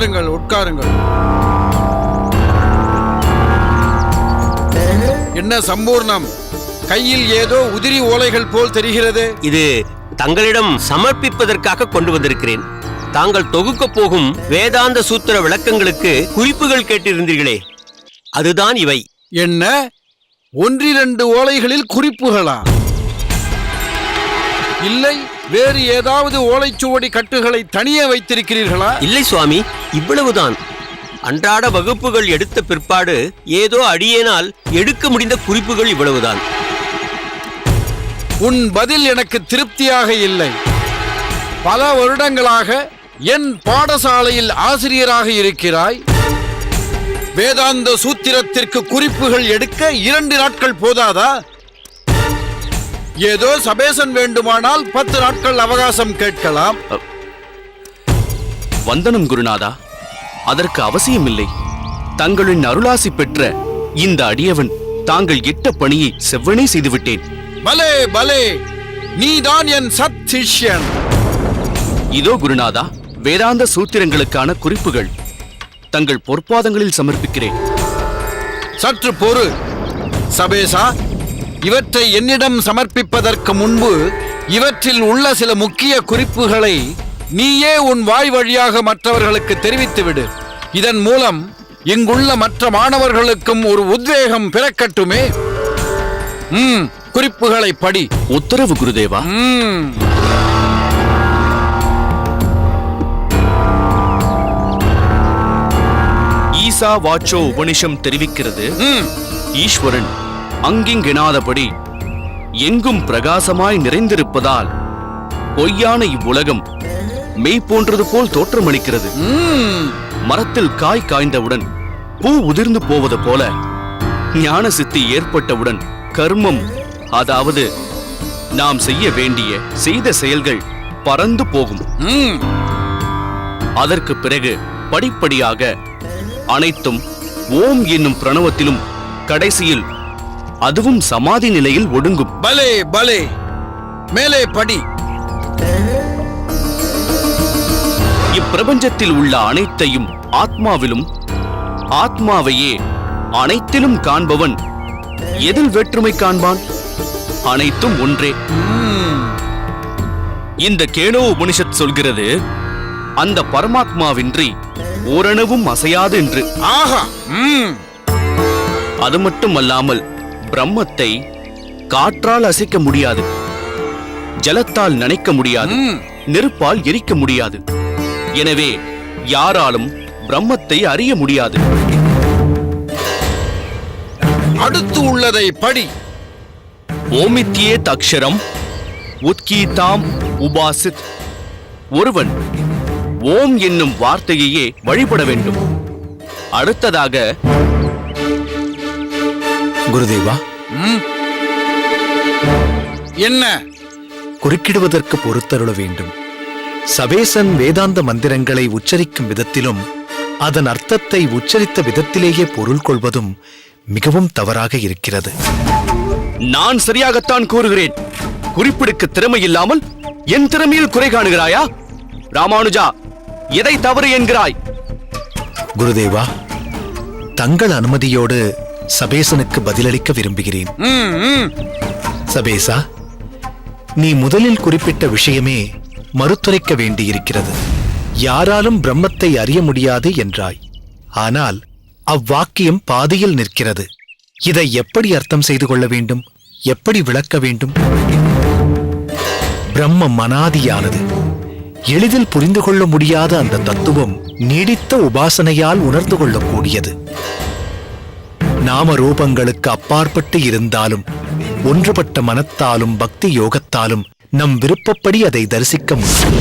உட்காருங்கள், உட்காருங்கள். என்ன சம்பூர்ணம், கையில் ஏதோ உதிரி ஓலைகள் போல் தெரிகிறது. இது தங்களிடம் சமர்ப்பிப்பதற்காக கொண்டு வந்திருக்கிறேன். தாங்கள் தொகுக்க போகும் வேதாந்த சூத்திர விளக்கங்களுக்கு குறிப்புகள் கேட்டிருந்தீர்களே, அதுதான் இவை. என்ன, ஒன்றிரண்டு ஓலைகளில் குறிப்புகளா? இல்லை, வேறு ஏதாவது ஓலைச்சுவடி கட்டுகளை தனியே வைத்திருக்கிறீர்களா? இல்லை சுவாமி, இவ்வளவுதான். அன்றாட வகுப்புகள் எடுத்த பிற்பாடு ஏதோ அடியேனால் எடுக்க முடிந்த குறிப்புகள் இவ்வளவுதான். உன் பதில் எனக்கு திருப்தியாக இல்லை. பல வருடங்களாக என் பாடசாலையில் ஆசிரியராக இருக்கிறாய். வேதாந்த சூத்திரத்திற்கு குறிப்புகள் எடுக்க 2 நாட்கள் போதாதா? ஏதோ சபேசன் வேண்டுமானால் 10 நாட்கள் அவகாசம் கேட்கலாம். வந்தனம் குருநாதா, அதற்கு அவசியமில்லை. தங்களின் அருளாசி பெற்ற இந்த அடியவன் தாங்கள் இட்ட பணியை செவ்வனே செய்துவிட்டேன். பலே பலே, நீதான் என் சத் சிஷ்யன். இதோ குருநாதா, வேதாந்த சூத்திரங்களுக்கான குறிப்புகள் தங்கள் பொற்பாதங்களில் சமர்ப்பிக்கிறேன். சற்று பொறு சபேசா. இவற்றை என்னிடம் சமர்ப்பிப்பதற்கு முன்பு இவற்றில் உள்ள சில முக்கிய குறிப்புகளை நீயே உன் வாய் வழியாக மற்றவர்களுக்கு தெரிவித்துவிடு. இதன் மூலம் இங்குள்ள மற்ற மாணவர்களுக்கும் ஒரு உத்வேகம் பிறக்கட்டுமே. குறிப்புகளை படி. உத்தரவு குருதேவா. ஈசா வாச்சோ உபனிஷம் தெரிவிக்கிறது, ஈஸ்வரன் அங்கிங்கெனாதபடி எங்கும் பிரகாசமாய் நிறைந்திருப்பதால் பொய்யான இவ்வுலகம் மெய் போன்றது போல் தோற்றமளிக்கிறது. மரத்தில் காய் காய்ந்தவுடன் பூ உதிர்ந்து போவது போல ஞான சித்தி ஏற்பட்டவுடன் கர்மம், அதாவது நாம் செய்ய வேண்டிய செய்த செயல்கள் பறந்து போகும். அதற்கு பிறகு படிப்படியாக அனைத்தும் ஓம் என்னும் பிரணவத்திலும் கடைசியில் அதுவும் சமாதி நிலையில் ஒடுங்கும். பலே பலே, மேலே படி. இப்பிரபஞ்சத்தில் உள்ள அனைத்தையும் ஆத்மாவிலும், ஆத்மாவையே அனைத்திலும் காண்பவன் எதில் வேற்றுமை காண்பான்? அனைத்தும் ஒன்றே. இந்த கேனோ உபனிஷத் சொல்கிறது, அந்த பரமாத்மாவின்றி ஓரணுவும் அசையாது என்று. ஆஹா. அது மட்டுமல்லாமல் பிரம்மத்தை காற்றால் அசைக்க முடியாது, ஜலத்தால் நனைக்க முடியாது, நெருப்பால் எரிக்க முடியாது. எனவே யாராலும் பிரம்மத்தை அறிய முடியாது. அடுத்து உள்ளதை படி. ஓமித்யே தக்ஷரம் உத்கீதாம் உபாசித். ஒருவன் ஓம் என்னும் வார்த்தையையே வழிபட வேண்டும். அடுத்ததாக குருதேவா, என்ன? குறுக்கிடுவதற்கு பொறுத்தருள வேண்டும். சபேசன் வேதாந்த மந்திரங்களை உச்சரிக்கும் விதத்திலும் அதன் அர்த்தத்தை உச்சரித்த விதத்திலேயே பொருள் கொள்வதும் மிகவும் தவறாக இருக்கிறது. நான் சரியாகத்தான் கூறுகிறேன். குறிப்பிடுக்க திறமை இல்லாமல் என் திறமையில் குறை காணுகிறாயா? ராமானுஜா, எதை தவறு என்கிறாய்? குருதேவா, தங்கள் அனுமதியோடு சபேசனுக்கு பதிலளிக்க விரும்புகிறேன். சபேசா, நீ முதலில் குறிப்பிட்ட விஷயமே மறுத்துரைக்க வேண்டியிருக்கிறது. யாராலும் பிரம்மத்தை அறிய முடியாது என்றாய். ஆனால் அவ்வாக்கியம் பாதியில் நிற்கிறது. இதை எப்படி அர்த்தம் செய்து கொள்ள வேண்டும்? எப்படி விளக்க வேண்டும்? பிரம்மம் அனாதியானது. எளிதில் புரிந்து கொள்ள முடியாத அந்த தத்துவம் நீடித்த உபாசனையால் உணர்ந்து கொள்ளக்கூடியது. நாம ரூபங்களுக்கு அப்பாற்பட்டு இருந்தாலும் ஒன்றுபட்ட மனத்தாலும் பக்தி யோகத்தாலும் நம் விருப்பப்படி அதை தரிசிக்க முடியும்.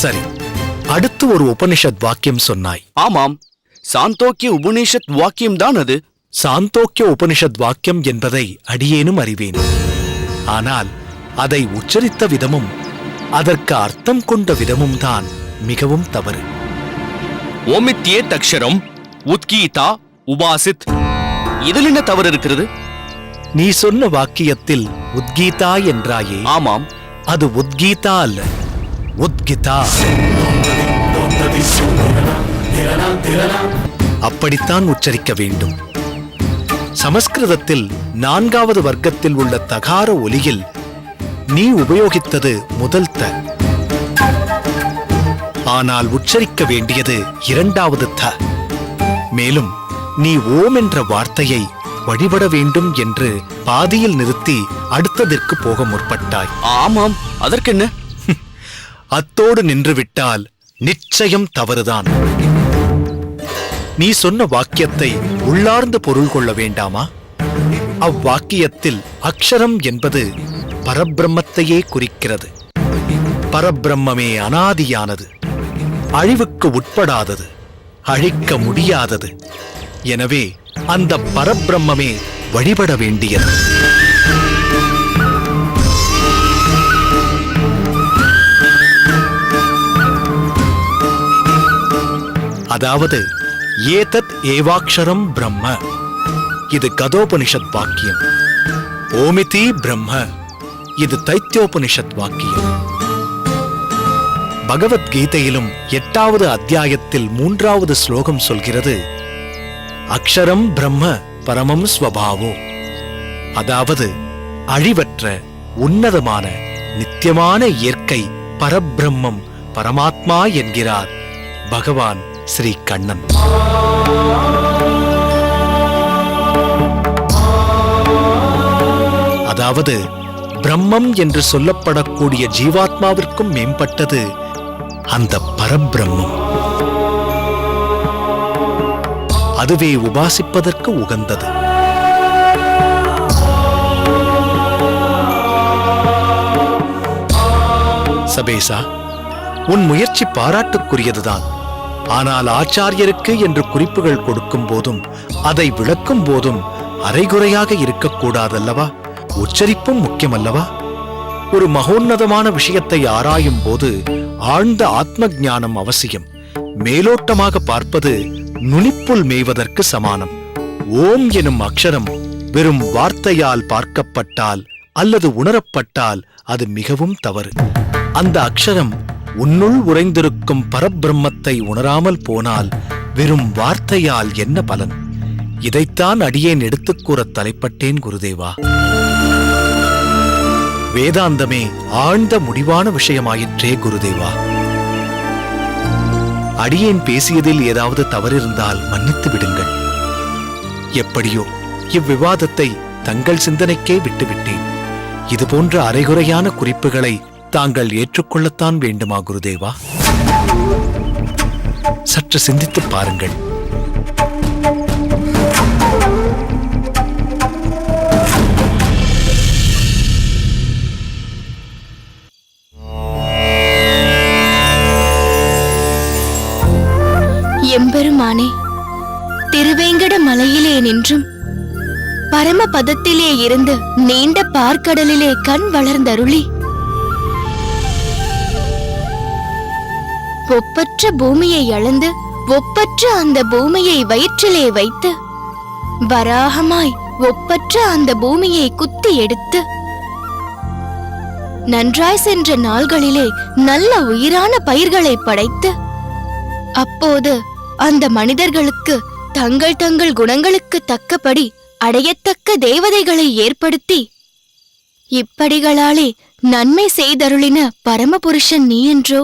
சரி, அடுத்து ஒரு உபனிஷத் வாக்கியம் சொன்னாய். ஆமாம், சாந்தோக்கிய உபனிஷத் வாக்கியம் தான் அது. சாந்தோக்கிய உபனிஷத் வாக்கியம் என்பதை அடியேனும் அறிவேன். ஆனால் அதை உச்சரித்த விதமும் அதற்கு அர்த்தம் கொண்ட விதமும் தான் மிகவும் தவறு. ஓமித்யே தக்ஷரம் உத்கீதா உபாசித், இதில் என்ன தவறு இருக்கிறது? நீ சொன்ன வாக்கியத்தில் உத்கீதா என்றாயே. ஆமாம், அது உத்கீதா அல்ல, உத்கிதா. அப்படித்தான் உச்சரிக்க வேண்டும். சமஸ்கிருதத்தில் 4வது வர்க்கத்தில் உள்ள தகார ஒலியில் நீ உபயோகித்தது முதல் த. ஆனால் உச்சரிக்க வேண்டியது 2வது த. மேலும் நீ ஓம் என்ற வார்த்தையை வழிபட வேண்டும் என்று பாதியில் நிறுத்தி அடுத்ததற்கு போக முற்பட்டாய். ஆமாம், அதற்கென்ன? அத்தோடு நின்றுவிட்டால் நிச்சயம் தவறுதான். நீ சொன்ன வாக்கியத்தை உள்ளார்ந்து பொருள் கொள்ள வேண்டாமா? அவ்வாக்கியத்தில் அக்ஷரம் என்பது பரபிரம்மத்தையே குறிக்கிறது. பரபிரம்மே அனாதியானது, அழிவுக்கு உட்படாதது, அழிக்க முடியாதது. எனவே அந்த பரபிரம்மே வழிபட வேண்டியது. அதாவது ஏதத் ஏவாக்ஷரம் பிரம்ம, இது கதோபனிஷத் வாக்கியம். ஓமிதி பிரம்ம, இது தைத்தியோபனிஷத் வாக்கியம். பகவத்கீதையிலும் 8வது அத்தியாயத்தில் 3வது ஸ்லோகம் சொல்கிறது, அக்ஷரம் பிரம்ம பரமம் ஸ்வபாவோ. அதாவது அழிவற்ற உன்னதமான நித்தியமான இயற்கை பரபிரம்மம் பரமாத்மா என்கிறார் பகவான் ஸ்ரீ கண்ணன். அதாவது பிரம்மம் என்று சொல்லப்படக்கூடிய ஜீவாத்மாவிற்கும் மேம்பட்டது அந்த பரபிரம்மம். அதுவே உபாசிப்பதற்கு உகந்தது. சபேசா, உன் முயற்சி பாராட்டுக்குரியதுதான். ஆனால் ஆச்சாரியருக்கு என்று குறிப்புகள் கொடுக்கும் போதும் அதை விளக்கும் போதும் அரைகுறையாக இருக்கக்கூடாதல்லவா? உச்சரிப்பும் முக்கியமல்லவா? ஒரு மகோன்னதமான விஷயத்தை ஆராயும் போது ஆழ்ந்த ஆத்ம ஞானம் அவசியம். மேலோட்டமாக பார்ப்பது நுனிப்புல் மேய்வதற்கு சமானம். ஓம் எனும் அக்ஷரம் வெறும் வார்த்தையால் பார்க்கப்பட்டால் அல்லது உணரப்பட்டால் அது மிகவும் தவறு. அந்த அக்ஷரம் உன்னுள் உறைந்திருக்கும் பரபிரம்மத்தை உணராமல் போனால் வெறும் வார்த்தையால் என்ன பலன்? இதைத்தான் அடியேன் எடுத்துக் கூறத் தலைப்பட்டேன் குருதேவா. வேதாந்தமே ஆழ்ந்த முடிவான விஷயமாயிற்றே குருதேவா. அடியேன் பேசியதில் ஏதாவது தவறிருந்தால் மன்னித்து விடுங்கள். எப்படியோ இவ்விவாதத்தை தங்கள் சிந்தனைக்கே விட்டுவிட்டேன். இதுபோன்ற அரைகுறையான குறிப்புகளை தாங்கள் ஏற்றுக்கொள்ளத்தான் வேண்டுமா குருதேவா? சற்று சிந்தித்துப் பாருங்கள். எம்பெருமானே, திருவேங்கட மலையிலே நின்றும் பரமபதத்திலே இருந்து நீண்ட பார்க்கடலிலே கண் வளர்ந்தருளி ஒப்பற்ற பூமியை அளந்து ஒப்பற்ற அந்த பூமியை வயிற்றிலே வைத்து வராகமாய் ஒப்பற்ற அந்த பூமியை குத்தி எடுத்து நன்றாய் சென்ற நாள்களிலே நல்ல உயிரான பயிர்களை படைத்து அப்போது அந்த மனிதர்களுக்கு தங்கள் தங்கள் குணங்களுக்கு தக்கபடி அடையத்தக்க தேவதைகளை ஏற்படுத்தி இப்படிகளாலே நன்மை செய்தருளின பரமபுருஷன் நீ என்றோ?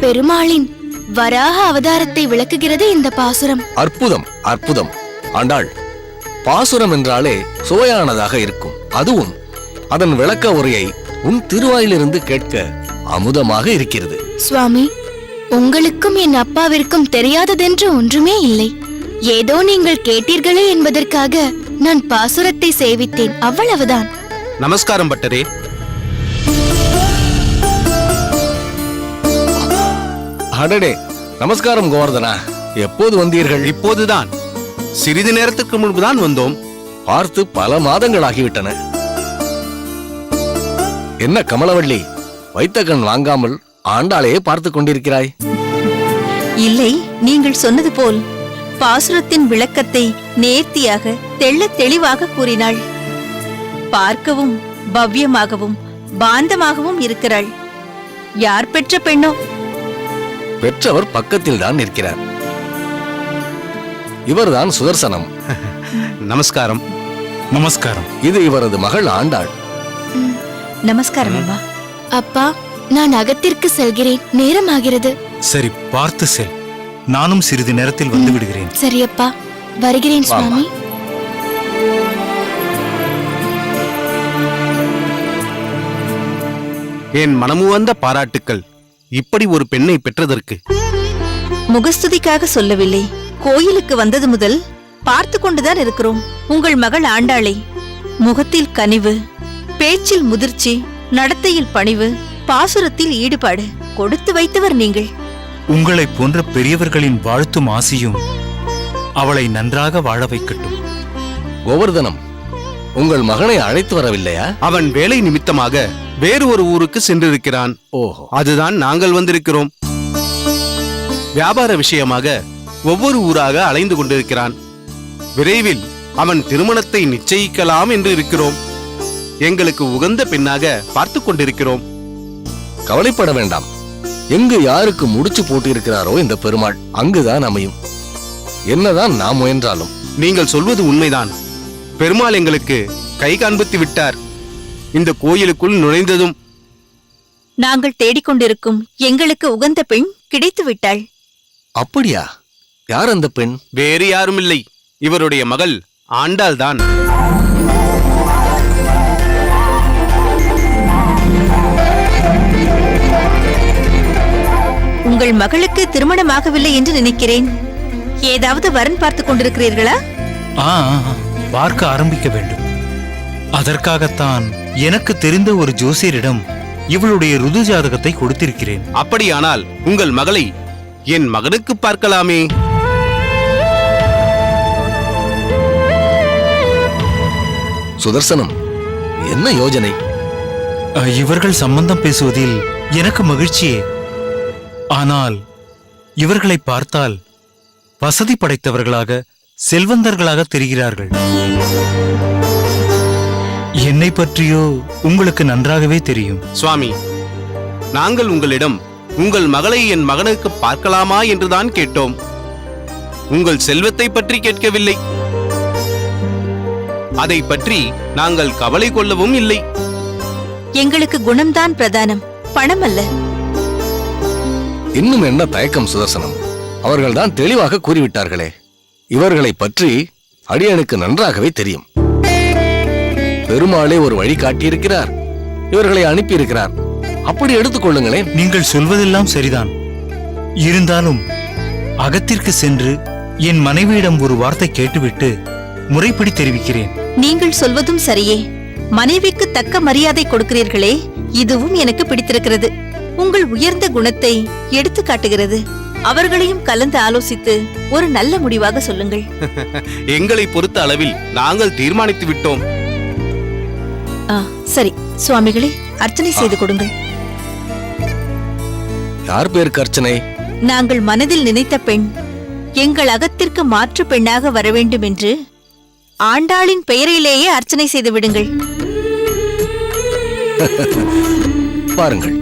பெருமாளின் வராக அவதாரத்தை விளக்குகிறது இந்த பாசுரம். அற்புதம், அற்புதம். ஆண்டாள், பாசுரம் என்றாலே சுவையானதாக இருக்கும். அதுவும் அதன் விளக்க உரையை உன் திருவாயிலிருந்து கேட்க அமுதமாக இருக்கிறது. சுவாமி, உங்களுக்கும் என் அப்பாவிற்கும் தெரியாததென்று ஒன்றுமே இல்லை. ஏதோ நீங்கள் கேட்டீர்களே என்பதற்காக நான் பாசுரத்தை சேவித்தேன், அவ்வளவுதான். நமஸ்காரம் பட்டரே. அடடே, நமஸ்காரம் கோவர்தனா. எப்போது வந்தீர்கள்? இப்போதுதான், சிறிது நேரத்துக்கு முன்புதான் வந்தோம். பார்த்து பல மாதங்களாகிவிட்டன. என்ன கமலவள்ளி, வைத்த கண் வாங்காமல் ஆண்டாளையே பார்த்து கொண்டிருக்கிறாய்? இல்லை, நீங்கள் சொன்னது போல் பாசுரத்தின் விளக்கத்தை நேர்த்தியாக தெள்ளத் தெளிவாக கூறினாள். பார்க்கவும் பவ்யமாகவும் பாந்தமாகவும் இருக்கிறாள். யார் பெற்ற பெண்ணோ? பெற்றவர் பக்கத்தில் தான் நிற்கிறார். இவர்தான் சுதர்சனம். நமஸ்காரம். நமஸ்காரம். இது இவரது மகள் ஆண்டாள். நமஸ்காரம் அம்மா. அப்பா, நான் அகத்திற்கு செல்கிறேன், நேரமாகிறது. சரி, பார்த்து செல். நானும் சிறிது நேரத்தில் வந்து விடுகிறேன். சரி அப்பா, வருகிறேன் சுவாமி. என் மனமுவந்த பாராட்டுக்கள் இப்படி ஒரு பெண்ணை பெற்றதற்கு. முகஸ்துதிக்காக சொல்லவில்லை. கோயிலுக்கு வந்தது முதல் பார்த்து கொண்டுதான் இருக்கிறோம். உங்கள் மகள் ஆண்டாளை முகத்தில் கனிவு, பேச்சில் முதிர்ச்சி, நடத்தையில் பணிவு, பாசுரத்தில் ஈடுபாடு கொடுத்து வைத்தவர் நீங்கள். உங்களைப் போன்ற பெரியவர்களின் வாழ்த்தும் ஆசியும் அவளை நன்றாக வாழ வைக்கட்டும். கோவர்தனம், உங்கள் மகனை அழைத்து வரவில்லையா? அவன் வேலை நிமித்தமாக வேறு ஒரு ஊருக்கு சென்றிருக்கிறான். ஓஹோ, அதுதான் நாங்கள் வந்திருக்கிறோம். வியாபார விஷயமாக ஒவ்வொரு ஊராக அலைந்து கொண்டிருக்கிறான். விரைவில் அவன் திருமணத்தை நிச்சயிக்கலாம் என்று இருக்கிறோம். எங்களுக்கு உகந்த பெண்ணாக பார்த்து கொண்டிருக்கிறோம். கவலைப்பட வேண்டாம். எங்கு யாருக்கு முடிச்சு போட்டிருக்கிறாரோ இந்த பெருமாள் அங்குதான் அமையும். என்னதான் நாம் முயன்றாலும். நீங்கள் சொல்வது உண்மைதான். பெருமாள் எங்களுக்கு கை காண்பித்து விட்டார். இந்த கோயிலுக்குள் நுழைந்ததும் நாங்கள் தேடிக்கொண்டிருக்கும் எங்களுக்கு உகந்த பெண் கிடைத்து விட்டாள். அப்படியா? யார் அந்த பெண்? வேறு யாரும் இல்லை, இவருடைய மகள் ஆண்டாள் தான். உங்கள் மகளுக்கு திருமணமாகவில்லை என்று நினைக்கிறேன். ஏதாவது வரன் பார்த்து கொண்டிருக்கிறீர்களா? பார்க்க ஆரம்பிக்க வேண்டும். அதற்காகத்தான் எனக்கு தெரிந்த ஒரு ஜோசியரிடம் இவளுடைய ருது ஜாதகத்தை கொடுத்திருக்கிறேன். அப்படியானால் உங்கள் மகளை என் மகனுக்கு பார்க்கலாமே. சுதர்சனம், என்ன யோஜனை? இவர்கள் சம்பந்தம் பேசுவதில் எனக்கு மகிழ்ச்சியே. ஆனால் இவர்களை பார்த்தால் வசதி படைத்தவர்களாக, செல்வந்தர்களாக தெரிகிறார்கள். என்னை பற்றியோ உங்களுக்கு நன்றாகவே தெரியும். சுவாமி, நாங்கள் உங்களிடம் உங்கள் மகளை என் மகனுக்கு பார்க்கலாமா என்றுதான் கேட்டோம். உங்கள் செல்வத்தை பற்றி கேட்கவில்லை. அதை பற்றி நாங்கள் கவலை கொள்ளவும் இல்லை. எங்களுக்கு குணம்தான் பிரதானம், பணம் அல்ல. இன்னும் என்ன தயக்கம் சுதர்சனம்? அவர்கள்தான் தெளிவாக கூறிவிட்டார்களே. இவர்களை பற்றி அடியனுக்கு நன்றாகவே தெரியும். பெருமாளே ஒரு வழி காட்டியிருக்கிறார், இவர்களை அனுப்பியிருக்கிறார். அப்படி எடுத்துக் கொள்ளுங்களேன். நீங்கள் சொல்வதெல்லாம் சரிதான். இருந்தாலும் அகத்திற்கு சென்று என் மனைவியிடம் ஒரு வார்த்தை கேட்டுவிட்டு முறைப்படி தெரிவிக்கிறேன். நீங்கள் சொல்வதும் சரியே. மனைவிக்கு தக்க மரியாதை கொடுக்கிறீர்களே, இதுவும் எனக்கு பிடித்திருக்கிறது. உங்கள் உயர்ந்த குணத்தை எடுத்து காட்டுகிறது. அவர்களையும் கலந்து ஆலோசித்து ஒரு நல்ல முடிவாக சொல்லுங்கள். எங்களை பொறுத்த அளவில் நாங்கள் தீர்மானித்து விட்டோம். சரி சுவாமிகளே, அர்ச்சனை செய்து கொடுங்கள். யார் பேருக்கு அர்ச்சனை? நாங்கள் மனதில் நினைத்த பெண் எங்கள் அகத்திற்கு மாற்று பெண்ணாக வர வேண்டும் என்று ஆண்டாளின் பெயரிலேயே அர்ச்சனை செய்து விடுங்கள். பாருங்கள்.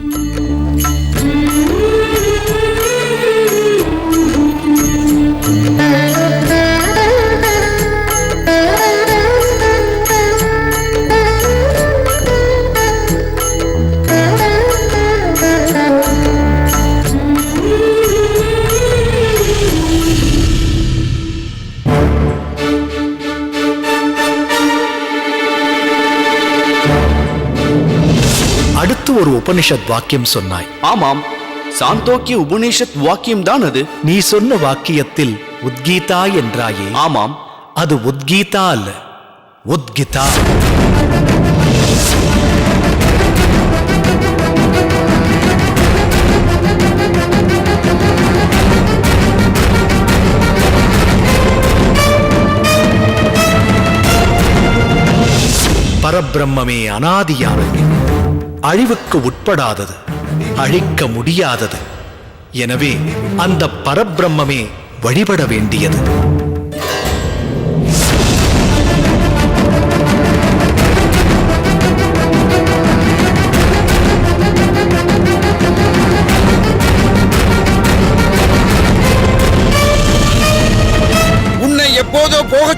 அடுத்து ஒரு உபனிஷத் வாக்கியம் சொன்னாய். ஆமாம், சாந்தோக்கிய உபநிஷத் வாக்கியம் தான் அது. நீ சொன்ன வாக்கியத்தில் உத்கீதா என்றாயே. ஆமாம், அது உத்கீதா அல்ல, உத்கிதா. பரபிரம்மே அனாதியானது, அழிவுக்கு உட்படாதது, அழிக்க முடியாதது. எனவே அந்த பரபிரம்மே வழிபட வேண்டியது.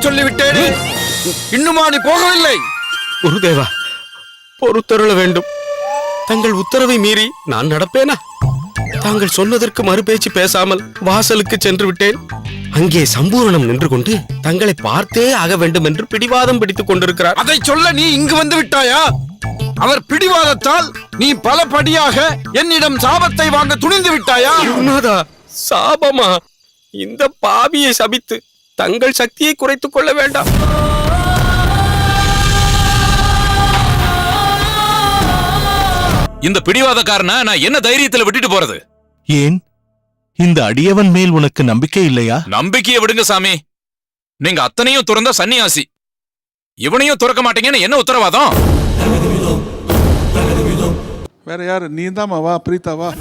சொல்லிவிட்டேனே, இன்னுமா நீ போகவில்லை? குருதேவா, பொறுத்தருள வேண்டும். தங்கள் உத்தரவை மீறி நான் நடப்பேனா? தாங்கள் சொன்னதற்கு மறுபேச்சு பேசாமல் வாசலுக்கு சென்று விட்டேன். அங்கே சம்பூரணம் நின்று கொண்டு தங்களை பார்த்தே ஆக வேண்டும் என்று பிடிவாதம் பிடித்துக் கொண்டிருக்கிறார். அதை சொல்ல நீ இங்கு வந்து விட்டாயா? அவர் பிடிவாதத்தால் நீ பல படியாக என்னிடம் சாபத்தை வாங்க துணிந்து விட்டாயா? குருநாதா, சாபமா? இந்த பாவியை சபித்து தங்கள் சக்தியை குறைத்துக் கொள்ள வேண்டாம். இந்த பிடிவாதக்காரனை நான் என்ன தைரியத்துல விட்டுட்டு போறது? ஏன் இந்த அடியவன் மேல் உனக்கு நம்பிக்கை இல்லையா? நம்பிக்கையை விடுங்க சாமி. நீங்க அத்தனையும் துறந்த சன்னியாசி, இவனையும் துறக்க மாட்டீங்கன்னு என்ன உத்தரவாதம்? வேற யாரு? நீ தான் வா, பிரீதா வா.